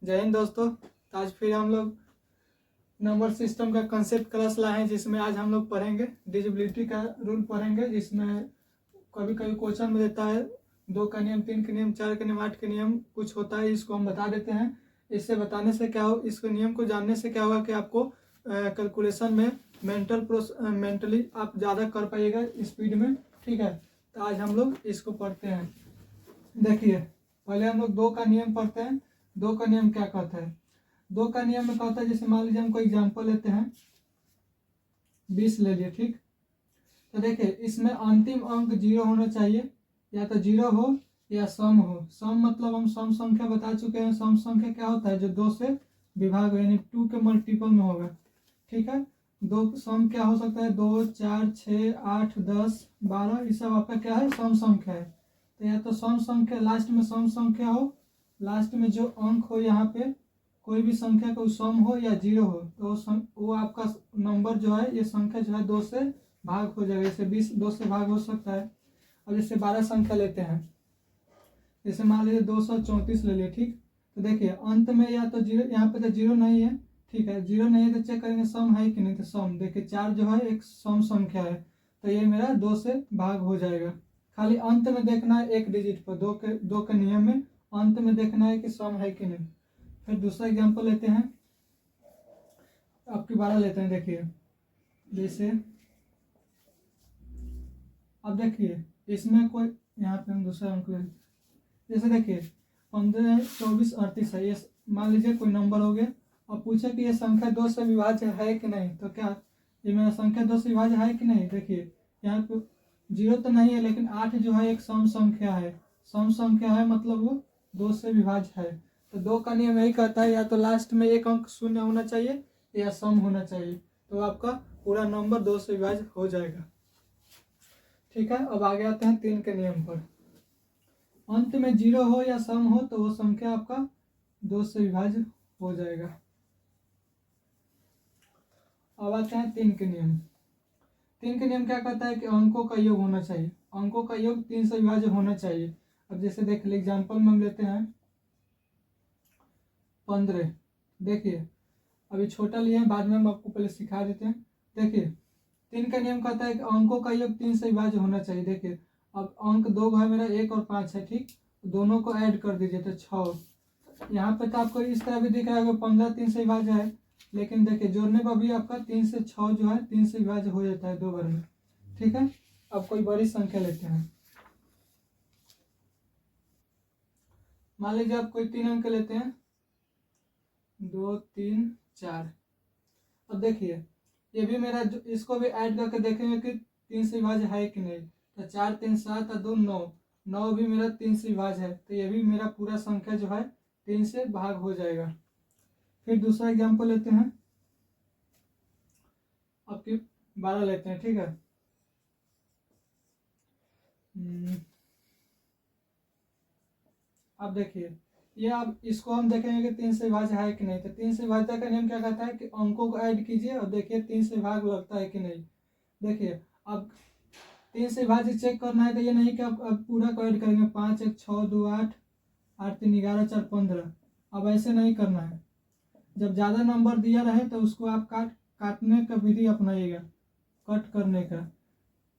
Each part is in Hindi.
जय हिंद दोस्तों। तो आज फिर हम लोग नंबर सिस्टम का कंसेप्ट क्लास लाए हैं, जिसमें आज हम लोग पढ़ेंगे डिजिबिलिटी का रूल पढ़ेंगे, जिसमें कभी कभी क्वेश्चन में देता है 2 का नियम, 3 के नियम, 4 के नियम, 8 के नियम कुछ होता है, इसको हम बता देते हैं। इससे बताने से क्या हो, इसको नियम को जानने से क्या होगा कि आपको कैलकुलेशन में मेंटली आप ज़्यादा कर पाइएगा स्पीड में। ठीक है, तो आज हम लोग इसको पढ़ते हैं। देखिए, पहले हम लोग 2 का नियम पढ़ते हैं। 2 का नियम क्या कहता है? 2 का नियम में कहता है, जैसे मान लीजिए हम कोई एग्जाम्पल लेते हैं, 20 ले लिए। ठीक, तो देखिए इसमें अंतिम अंक 0 होना चाहिए, या तो 0 हो या सम हो। सम मतलब हम सम संख्या बता चुके हैं। सम संख्या क्या होता है? जो 2 से विभाग हो, यानी 2 के मल्टीपल में होगा। ठीक है, दो सम क्या हो सकता है? 2, 4, 6, 8, 10, 12, ये सब आपका क्या है? सम संख्या है। तो या तो सम संख्या, लास्ट में सम संख्या हो, लास्ट में जो अंक हो यहाँ पे कोई भी संख्या को सम हो या 0 हो, तो वो आपका नंबर जो है, ये संख्या जो है 2 से भाग हो जाएगा। जैसे 20 2 से भाग हो सकता है। अब जैसे 12 संख्या लेते हैं, जैसे मान लीजिए 234 ले लिए। ठीक, तो देखिए अंत में या तो 0, यहाँ पे तो 0 नहीं है। ठीक है, 0 नहीं है तो चेक करेंगे सम है कि नहीं। तो सम देखिए 4 जो है एक सम संख्या है, तो ये मेरा 2 से भाग हो जाएगा। खाली अंत में देखना है एक डिजिट पर। 2 के नियम में अंत में देखना है कि सम है कि नहीं। फिर दूसरा एग्जाम्पल लेते हैं, आपकी 12 लेते हैं। देखिए जैसे अब देखिए इसमें कोई, यहाँ पे हम दूसरा अंक जैसे देखिए 15, 24, 38 है। ये मान लीजिए कोई नंबर हो गया, और पूछे कि ये संख्या 2 से विभाज्य है कि नहीं। तो क्या ये मेरा संख्या 2 से विभाज्य है कि नहीं? देखिए यहाँ पे 0 तो नहीं है, लेकिन 8 जो है एक सम संख्या है। सम संख्या है मतलब वो 2 से विभाज्य है। तो 2 का नियम यही कहता है, या तो लास्ट में एक अंक शून्य होना चाहिए या सम होना चाहिए, तो आपका पूरा नंबर 2 से विभाज्य हो जाएगा। ठीक है, अब आगे आते हैं 3 के नियम पर। अंत में 0 हो या सम हो तो वो संख्या आपका 2 से विभाज्य हो जाएगा। अब आते हैं 3 के नियम। 3 के नियम क्या कहता है कि अंकों का योग होना चाहिए। अंकों का योग 3 से विभाज्य होना चाहिए। अब जैसे देख लीजिए एग्जाम्पल में हम लेते हैं 15। देखिए अभी छोटा लिए हैं, बाद में हम आपको पहले सिखा देते हैं। देखिए 3 का नियम कहता है कि अंकों का योग 3 से विभाज्य होना चाहिए। देखिए अब अंक 2 है मेरा, 1 और 5 है। ठीक, दोनों को ऐड कर दीजिए तो 6। यहाँ पे तो आपको इस तरह भी दिख रहा है कि 15 3 से विभाज्य है, लेकिन देखिए जोड़ने पर भी आपका 3 से 6 जो है 3 से विभाज्य हो जाता है 2 बार में। ठीक है, अब कोई बड़ी संख्या लेते हैं। मान लीजिए आप कोई 3 अंक लेते हैं, 2, 3, 4। अब देखिए ये भी मेरा इसको भी ऐड करके देखेंगे कि 3 से विभाज्य है कि नहीं। तो 4, 3, 7 और 2, 9। 9 भी मेरा 3 से विभाज्य है, तो ये भी मेरा पूरा संख्या जो है 3 से भाग हो जाएगा। फिर दूसरा एग्जाम्पल लेते हैं, आपकी 12 लेते हैं। ठीक है, अब देखिए ये अब इसको हम देखेंगे कि 3 से विभाज्य है कि नहीं। तो 3 से विभाज्यता का नियम क्या कहता है कि अंकों को ऐड कीजिए और देखिए 3 से भाग लगता है कि नहीं। देखिए अब 3 से विभाज्य चेक करना है, तो ये नहीं कि अब पूरा को ऐड करेंगे। 5, 1, 6, 2, 8, 8, 3, 11, 4, 15। अब ऐसे नहीं करना है। जब ज़्यादा नंबर दिया रहे तो उसको आप काटने का विधि अपनाइएगा, कट करने का,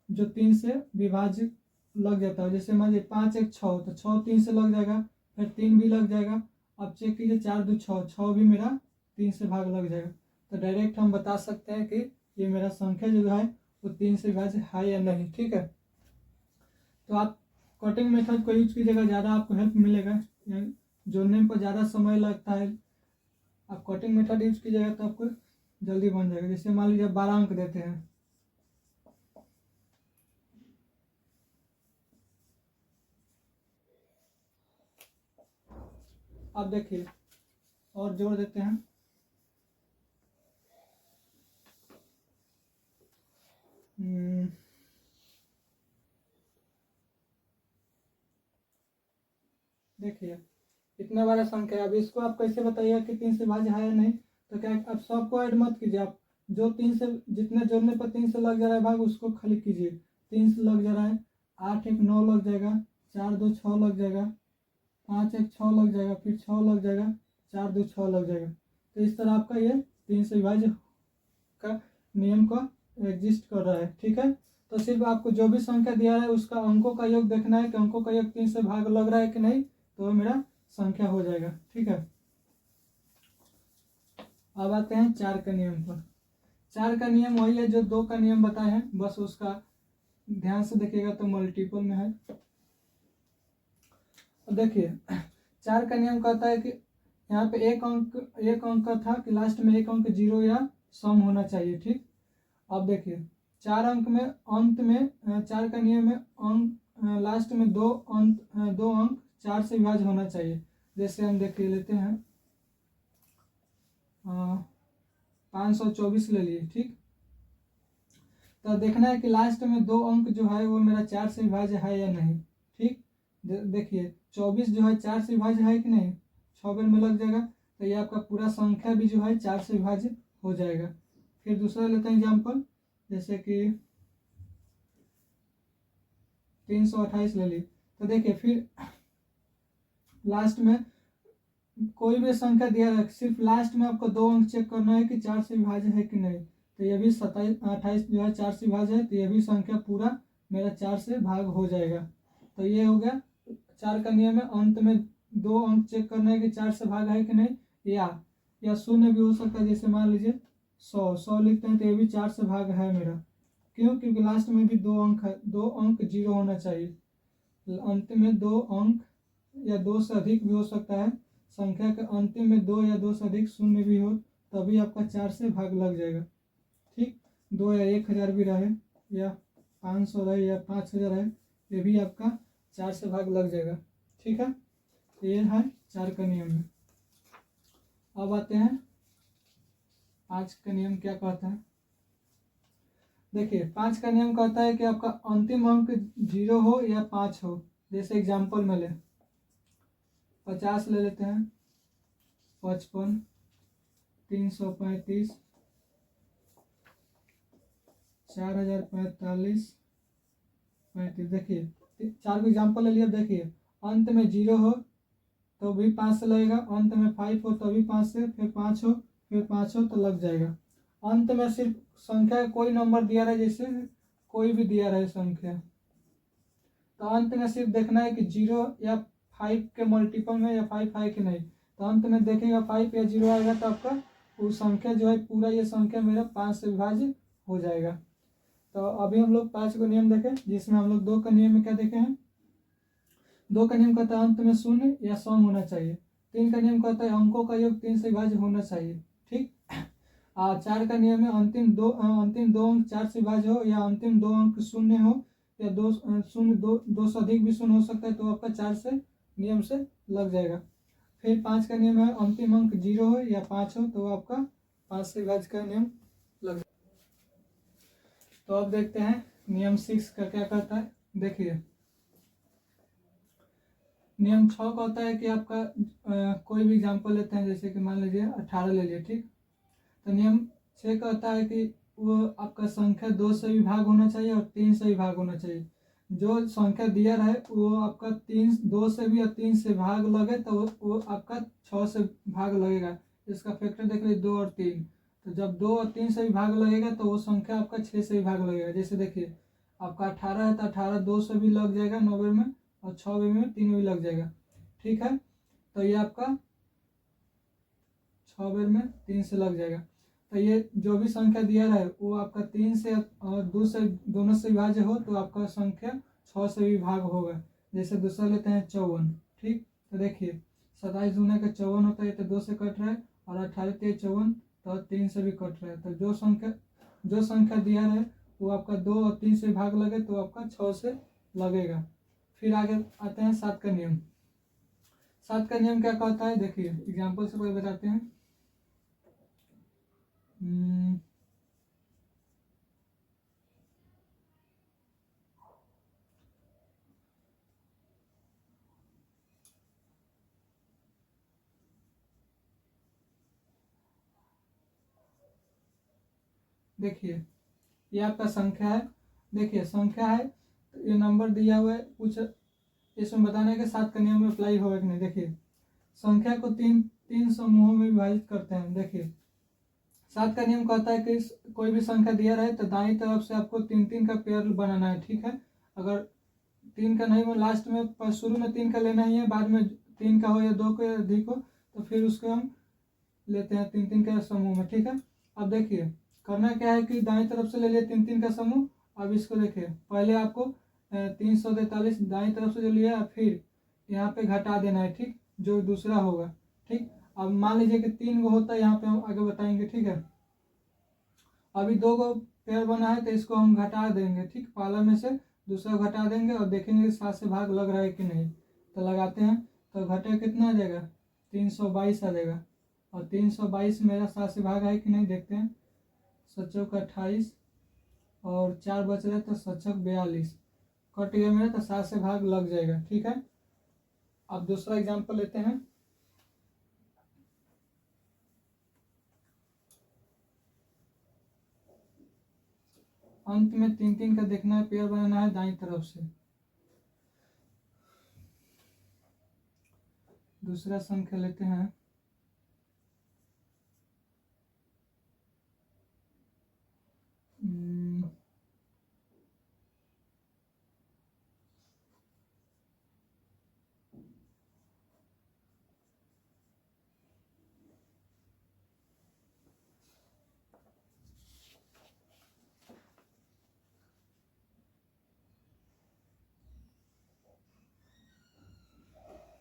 जो 3 से विभाज्य लग जाता है। जैसे मान लीजिए 5, 1, 6, तो 6 3 से लग जाएगा, फिर 3 भी लग जाएगा। अब चेक कीजिए 4, 2, 6, 6 भी मेरा 3 से भाग लग जाएगा। तो डायरेक्ट हम बता सकते हैं कि ये मेरा संख्या जो है वो 3 से विभाज्य है या नहीं। ठीक है, तो आप कटिंग मेथड को यूज कीजिएगा, ज़्यादा आपको हेल्प मिलेगा। जोड़ने पर ज़्यादा समय लगता है, आप कटिंग मेथड यूज कीजिएगा तो आपको जल्दी बन जाएगा। जैसे मान लीजिए 12 अंक देते हैं, आप देखिए और जोड़ देते हैं। देखिए इतना बड़ा संख्या है। अब इसको आप कैसे बताइए कि 3 से भाज्य है या नहीं। तो क्या आप सबको ऐड मत कीजिए, आप जो 3 से जितने जोड़ने पर 3 से लग जा रहा है भाग उसको खाली कीजिए। 3 से लग जा रहा है, 8, 1, 9 लग जाएगा, 4, 2, 6 लग जाएगा, 5, 1, 6 लग जाएगा, फिर 6 लग जाएगा, 4 2 6 लग जाएगा। तो इस तरह आपका ये 3 से विभाज्य का नियम का एग्जिस्ट कर रहा है। ठीक है, तो सिर्फ आपको जो भी संख्या दिया है उसका अंकों का योग देखना है कि अंकों का योग 3 से भाग लग रहा है कि नहीं, तो वो मेरा संख्या हो जाएगा। ठीक है, अब आते हैं 4 का नियम पर। 4 का नियम वही है जो 2 का नियम बताए हैं, बस उसका ध्यान से देखिएगा तो मल्टीपल में है। अब देखिए 4 का नियम कहता है कि यहाँ पे एक अंक का था कि लास्ट में एक अंक 0 या सम होना चाहिए। ठीक, अब देखिए 4 अंक में अंत में 4 का नियम है अंक लास्ट में 2 अंक 4 से विभाज्य होना चाहिए। जैसे हम देख लेते हैं 524 ले लिए। ठीक, तो देखना है कि लास्ट में 2 अंक जो है वो मेरा 4 से विभाज्य है या नहीं। ठीक, देखिए 24 जो है 4 से विभाज्य है कि नहीं, 6 बेर में लग जाएगा, तो ये आपका पूरा संख्या भी जो है 4 से विभाज्य हो जाएगा। फिर दूसरा लेते हैं एग्जाम्पल, जैसे कि 328 ले ली। तो देखिए फिर लास्ट में कोई भी संख्या दिया है, सिर्फ लास्ट में आपको 2 अंक चेक करना है कि 4 से विभाज्य है कि नहीं। तो ये भी 28 जो है 4 से विभाज्य है, तो ये भी संख्या पूरा मेरा 4 से भाग हो जाएगा। तो ये हो गया 4 का नियम है, अंत में 2 अंक चेक करना है कि 4 से भाग है कि नहीं, या शून्य भी हो सकता है। जैसे मान लीजिए 100 लिखते हैं तो ये भी 4 से भाग है मेरा, क्यों, क्योंकि लास्ट में भी 2 अंक है, 2 अंक 0 होना चाहिए। अंत में 2 अंक या 2 से अधिक भी हो सकता है, संख्या के अंतिम में 2 या 2 से अधिक शून्य भी हो, तभी आपका 4 से भाग लग जाएगा। ठीक, 2 या 1000 भी रहे या 500 रहे या 5000 है, ये भी आपका 4 से भाग लग जाएगा। ठीक है, ये है 4 का नियम में। अब आते हैं 5 का नियम क्या कहता है। देखिए 5 का नियम कहता है कि आपका अंतिम अंक 0 हो या 5 हो। जैसे एग्जाम्पल में ले 50 ले लेते हैं, 55, 335, 4045, 35। देखिए 4 को एग्जाम्पल ले लिया। देखिए अंत में 0 हो तो भी 5 से लगेगा, अंत में 5 हो तो भी 5 से, फिर 5 हो, फिर 5 हो तो लग जाएगा। अंत में सिर्फ संख्या कोई नंबर दिया रहे, जैसे कोई भी दिया रहे संख्या, तो अंत में सिर्फ देखना है कि 0 या 5 के मल्टीपल में या 5 है कि नहीं। तो अंत में देखेगा 5 या 0 आएगा तो आपका वो संख्या जो है पूरा ये संख्या मेरा 5 से विभाज्य हो जाएगा। तो अभी हम लोग 5 को नियम देखें, जिसमें हम लोग 2 का नियम में क्या देखे हैं। 2 का नियम कहता है अंत में शून्य या सम होना चाहिए। 3 का नियम कहता है अंकों का योग 3 से विभाज्य होना चाहिए। ठीक, 4 का नियम है अंतिम दो अंक 4 से विभाज्य हो, या अंतिम 2 अंक शून्य हो, या 2 से अधिक भी शून्य हो सकता है, तो आपका 4 से नियम से लग जाएगा। फिर 5 का नियम है अंतिम अंक 0 हो या 5 हो, तो आपका 5 से विभाज्य का नियम लग जाएगा। तो अब देखते हैं नियम 6 का क्या कहता है। देखिए नियम 6 कहता है कि आपका कोई भी एग्जाम्पल लेते हैं, जैसे कि मान लीजिए 18 ले लिए। ठीक, तो नियम 6 कहता है कि वो आपका संख्या 2 से भी भाग होना चाहिए और 3 से भी भाग होना चाहिए। जो संख्या दिया रहे वो आपका 2 से भी या 3 से भाग लगे तो वो आपका 6 से भाग लगेगा। इसका फैक्टर देख लीजिए 2 और 3, तो जब 2 और 3 से भी भाग लगेगा तो वो संख्या आपका 6 से भी भाग लगेगा। जैसे देखिए आपका 18 है तो 18 2 से भी लग जाएगा 9 बेर में, और 6 बेर में 3 भी लग जाएगा। ठीक है, तो ये आपका 6 बेर में 3 से लग जाएगा। तो ये जो भी संख्या दिया है वो आपका 3 से और 2 से दोनों से विभाज्य हो तो आपका संख्या 6 से भी भाग होगा। जैसे दूसरा लेते हैं 54। ठीक, तो देखिए 27 दूना का 54 होता है, तो 2 से कट रहा है, और 18 3 54 तो 3 से भी कट रहा है। तो जो संख्या दिया है वो आपका 2 और 3 से भाग लगे तो आपका 6 से लगेगा। फिर आगे आते हैं 7 का नियम। 7 का नियम क्या कहता है, देखिए एग्जाम्पल से कोई बताते हैं। देखिए ये आपका संख्या है। देखिए संख्या है तो ये नंबर दिया हुआ है, कुछ इसमें बताना है कि 7 का नियम में अप्लाई होगा कि नहीं। देखिए संख्या को तीन तीन समूहों में विभाजित करते हैं। देखिए 7 का नियम कहता है कि कोई भी संख्या दिया रहे तो दाईं तरफ से आपको 3 3 का पेयर बनाना है, ठीक है। अगर 3 का नहीं हो, लास्ट में शुरू में 3 का लेना ही है, बाद में 3 का हो या 2 के अधिक हो तो फिर उसको हम लेते हैं 3 3 के समूह में, ठीक है। अब देखिए करना क्या है कि दाईं तरफ से ले लिए 3 3 का समूह। अब इसको देखिए पहले आपको 343 दाईं तरफ से जो लिया, फिर यहाँ पे घटा देना है, ठीक, जो दूसरा होगा, ठीक। अब मान लीजिए कि 3 गो होता है, यहाँ पे हम आगे बताएंगे, ठीक है। अभी 2 गो पेयर बना है तो इसको हम घटा देंगे, ठीक, पहला में से दूसरा घटा देंगे और देखेंगे 7 से भाग लग रहा है कि नहीं। तो लगाते हैं तो घटा कितना आ जाएगा, 322 आ जाएगा। और 322 मेरा 7 से भाग है कि नहीं देखते हैं। 7 चौक 28 और 4 बच रहा है तो 7 चौक 42 कट गया मेरा, तो 7 से भाग लग जाएगा, ठीक है। अब दूसरा एग्जाम्पल लेते हैं। अंत में 3 3 का देखना है, पेयर बनाना है दाईं तरफ से। दूसरा संख्या लेते हैं।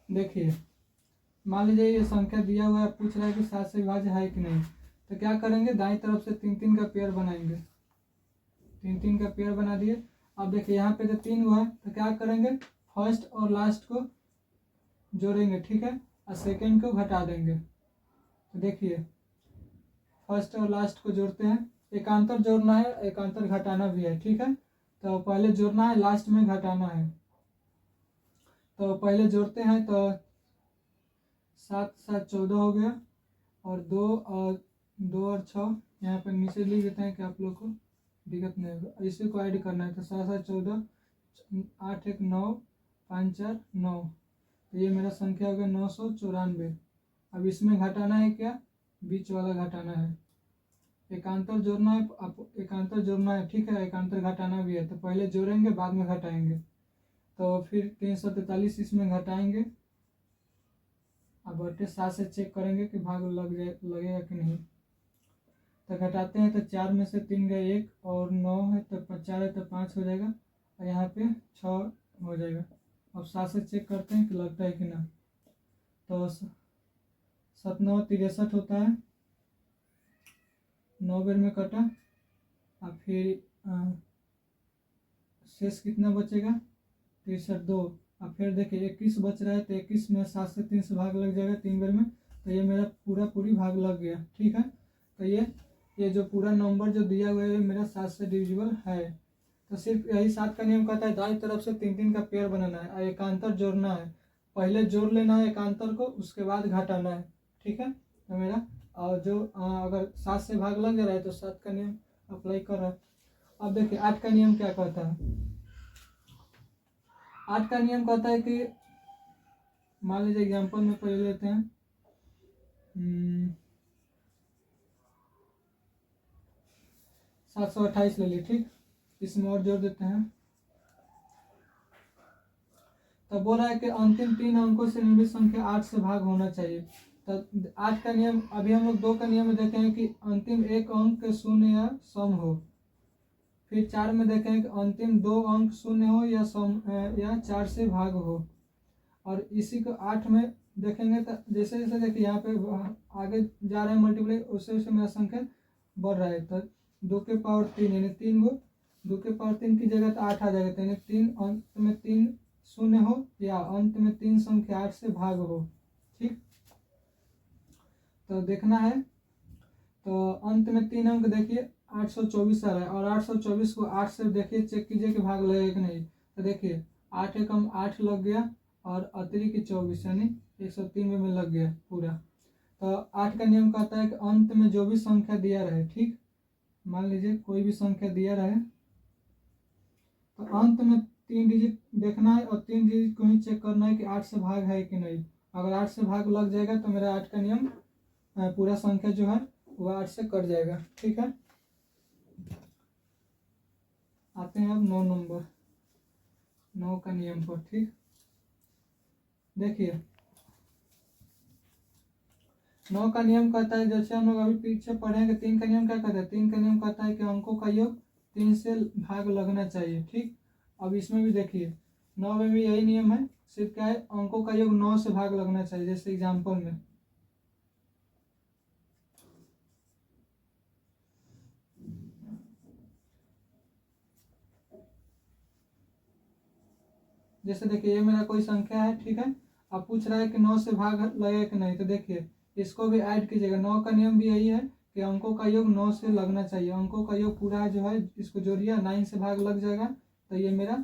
देखिए मान लीजिए ये संख्या दिया हुआ है, पूछ रहा है कि 7 से विभाज्य है कि नहीं। तो क्या करेंगे, दाईं तरफ से 3 3 का पेयर बनाएंगे। 3 3 का पेयर बना दिए। अब देखिए यहाँ पे जो 3 हुआ है तो क्या करेंगे, फर्स्ट और लास्ट को जोड़ेंगे, ठीक है, और सेकेंड को घटा देंगे। तो देखिए फर्स्ट और लास्ट को जोड़ते हैं, एकांतर जोड़ना है, एकांतर घटाना भी है, ठीक है। तो पहले जोड़ना है, लास्ट में घटाना है। तो पहले जोड़ते हैं तो 7 7 14 हो गया, और 2 और 6 यहाँ पर नीचे लिख देते हैं कि आप लोग को दिक्कत नहीं होगा। इसी को ऐड करना है तो 7 7 14 8 1 9 5 4 9, तो ये मेरा संख्या हो गया 994। अब इसमें घटाना है क्या, बीच वाला घटाना है, एकांतर जोड़ना है, एकांतर जोड़ना है, ठीक है, एकांतर घटाना भी है। तो पहले जोड़ेंगे बाद में घटाएंगे। तो फिर 343 इसमें घटाएंगे। अब बटे 7 से चेक करेंगे कि भाग लगेगा कि नहीं। तो घटाते हैं तो 4 में से 3 गए 1, और 9 है तो 4 है तो 5 हो जाएगा, और यहाँ पे 6 हो जाएगा। अब 7 से चेक करते हैं कि लगता है कि ना। तो 7 9 63 होता है, 9 बेर में कटा। अब फिर शेष कितना बचेगा, 63 2। अब फिर देखिए 21 बच रहा है, तो 21 में 7 से 3 से भाग लग जाएगा 3 बार में, तो ये मेरा पूरी भाग लग गया, ठीक है। तो ये जो पूरा नंबर जो दिया हुआ है मेरा 7 से डिविजिबल है। तो सिर्फ यही 7 का नियम कहता है दाईं तरफ से 3 3 का पेयर बनाना है और एकांतर जोड़ना है। पहले जोड़ लेना है एकांतर को, उसके बाद घटाना है, ठीक है। तो मेरा और जो अगर 7 से भाग लग जा रहा है तो 7 का नियम अप्लाई कर रहा है। अब देखिए 8 का नियम क्या कहता है। 8 का नियम कहता है कि मान लीजिए एग्जाम्पल में पहले लेते हैं 728 ले ली, ठीक, इसमें और जोड़ देते हैं। तब बोल रहा है कि अंतिम 3 अंकों से निर्मित संख्या 8 से भाग होना चाहिए। तो 8 का नियम, अभी हम लोग 2 का नियम में देखे हैं कि अंतिम 1 अंक शून्य या सम हो। फिर 4 में देखे हैं कि अंतिम 2 अंक शून्य हो या सम या 4 से भाग हो। और इसी को 8 में देखेंगे तो जैसे जैसे देखिए यहाँ पे आगे जा रहे हैं मल्टीप्लाई, उससे उससे मेरा संख्या बढ़ रहा है। तो 2 के पावर 3 यानी 3 गो 2 के पावर 3 की जगह तो 8 आ जाएगा, यानी 3 अंत में 3 शून्य हो या अंत में 3 संख्या 8 से भाग हो, ठीक। तो देखना है, तो अंत में 3 अंक देखिए 824 आ रहा है, और 824 को 8 से देखिए चेक कीजिए कि भाग लगेगा कि नहीं। तो देखिए 8 एकम 8 लग गया, और अतिरिक्त 24 यानी 103 में लग गया पूरा। तो 8 का नियम कहता है कि अंत में जो भी संख्या दिया रहे, ठीक, मान लीजिए कोई भी संख्या दिया रहे तो अंत में 3 डिजिट देखना है, और 3 डिजिट को ही चेक करना है कि 8 से भाग है कि नहीं। अगर 8 से भाग लग जाएगा तो मेरा 8 का नियम पूरा संख्या जो है वो 8 से कट जाएगा। ठीक है, आते हैं अब 9 नंबर, 9 का नियम पर। ठीक, देखिए 9 का नियम कहता है, जैसे हम लोग अभी पीछे पढ़ेंगे 3 का नियम क्या कहता है, 3 का नियम कहता है कि अंकों का योग 3 से भाग लगना चाहिए। ठीक, अब इसमें भी देखिए 9 में भी यही नियम है, सिर्फ क्या है अंकों का योग 9 से भाग लगना चाहिए। जैसे एग्जाम्पल में जैसे देखिए ये मेरा कोई संख्या है, ठीक है, अब पूछ रहा है कि 9 से भाग लगेगा कि नहीं, तो देखिए इसको भी ऐड कीजिएगा। 9 का नियम भी यही है कि अंकों का योग 9 से लगना चाहिए। अंकों का योग पूरा जो है इसको जोड़िए, 9 से भाग लग जाएगा तो ये मेरा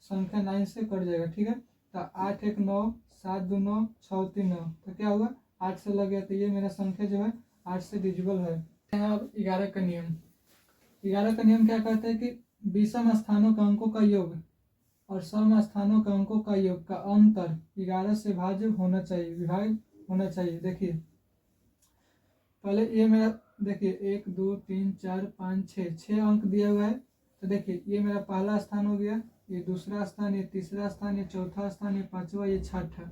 संख्या 9 से कट जाएगा। ठीक है, तो 8 1 9, 7 2 9, 6 3 9, तो क्या हुआ 8 से लग गया, तो ये मेरा संख्या जो है 8 से डिविजिबल है। अब 11 का नियम, 11 का नियम क्या कहता है कि विषम स्थानों के अंकों का योग और सम स्थानों के अंकों का योग का अंतर 11 से भाज्य होना चाहिए, विभाग होना चाहिए। देखिए पहले ये मेरा देखिए 1 2 3 4 5 6 अंक दिया हुआ है, तो देखिए ये मेरा पहला स्थान हो गया, ये दूसरा स्थान, ये तीसरा स्थान, ये चौथा स्थान, ये पांचवा, ये छठा।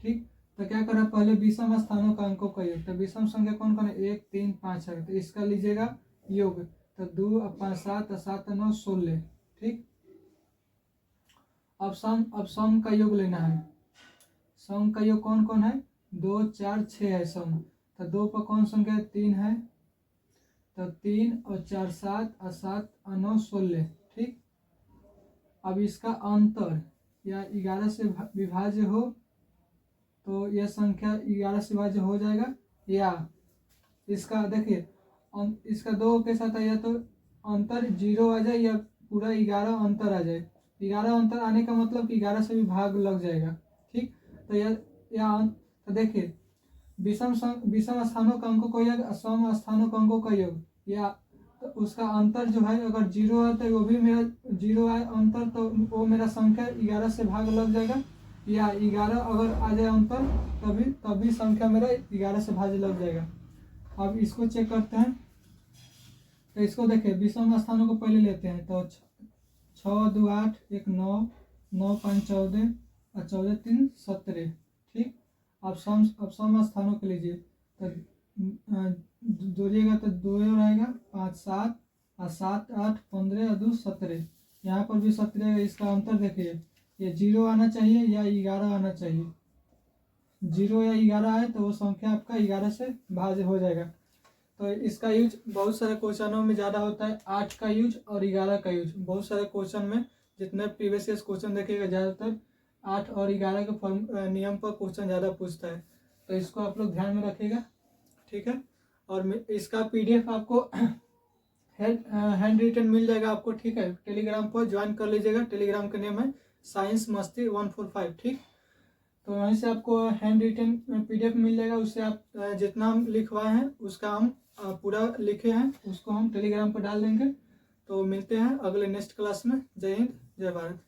ठीक, तो क्या करा पहले विषम स्थानों का अंकों का योग, तो विषम संख्या कौन कौन है 1 3 5 है, तो इसका लीजिएगा योग, तो 2 और 5 7 और 7 और 9 16। ठीक, अब सम का योग लेना है। सम का योग कौन कौन है 2 4 6 है सम, तो 2 पर कौन संख्या 3 है, तो 3 और 4 7 और 7 और 9 16। ठीक, अब इसका अंतर या 11 से विभाज्य हो तो यह संख्या 11 से विभाज्य हो जाएगा, या इसका देखिए इसका 2 के साथ या तो अंतर 0 आ जाए या पूरा 11 अंतर आ जाए। 11 अंतर आने का मतलब कि 11 से भी भाग लग जाएगा। ठीक, तो यह तो देखिए विषम स्थानों का अंकों का योग, सम स्थानों का अंकों का योग, या तो उसका अंतर जो है अगर 0 है तो वो भी मेरा 0 है अंतर, तो वो मेरा संख्या 11 से भाग लग जाएगा, या 11 अगर आ जाए अंतर तभी संख्या मेरा 11 से भाग लग जाएगा। अब इसको चेक करते हैं, तो इसको देखिए विषम स्थानों को पहले लेते हैं, तो 6 2 8 1 9 9 5 14 और 14 3 17। ठीक, अब सम स्थानों के लीजिए, तो जोड़िएगा तो 2 रहेगा, 5 7 और 7 8 15 और 2 17। यहाँ पर भी 17 है, इसका अंतर देखिए ये 0 आना चाहिए या 11 आना चाहिए। 0 या 11 आए तो वो संख्या आपका 11 से भाज्य हो जाएगा। तो इसका यूज बहुत सारे क्वेश्चनों में ज़्यादा होता है, 8 का यूज और 11 का यूज। बहुत सारे क्वेश्चन में जितने प्रीवियस ईयर क्वेश्चन देखिएगा ज़्यादातर 8 और 11 के नियम पर क्वेश्चन ज़्यादा पूछता है, तो इसको आप लोग ध्यान में रखिएगा। ठीक है, और इसका PDF आपको हैंड रिटन मिल जाएगा आपको। ठीक है, टेलीग्राम पर ज्वाइन कर लीजिएगा, टेलीग्राम का नेम है साइंस मस्ती 145। ठीक, तो वहीं से आपको हैंड रिटन PDF मिल जाएगा, उससे आप जितना हम लिखवाए हैं उसका हम पूरा लिखे हैं उसको हम टेलीग्राम पर डाल देंगे। तो मिलते हैं अगले नेक्स्ट क्लास में। जय हिंद, जय भारत।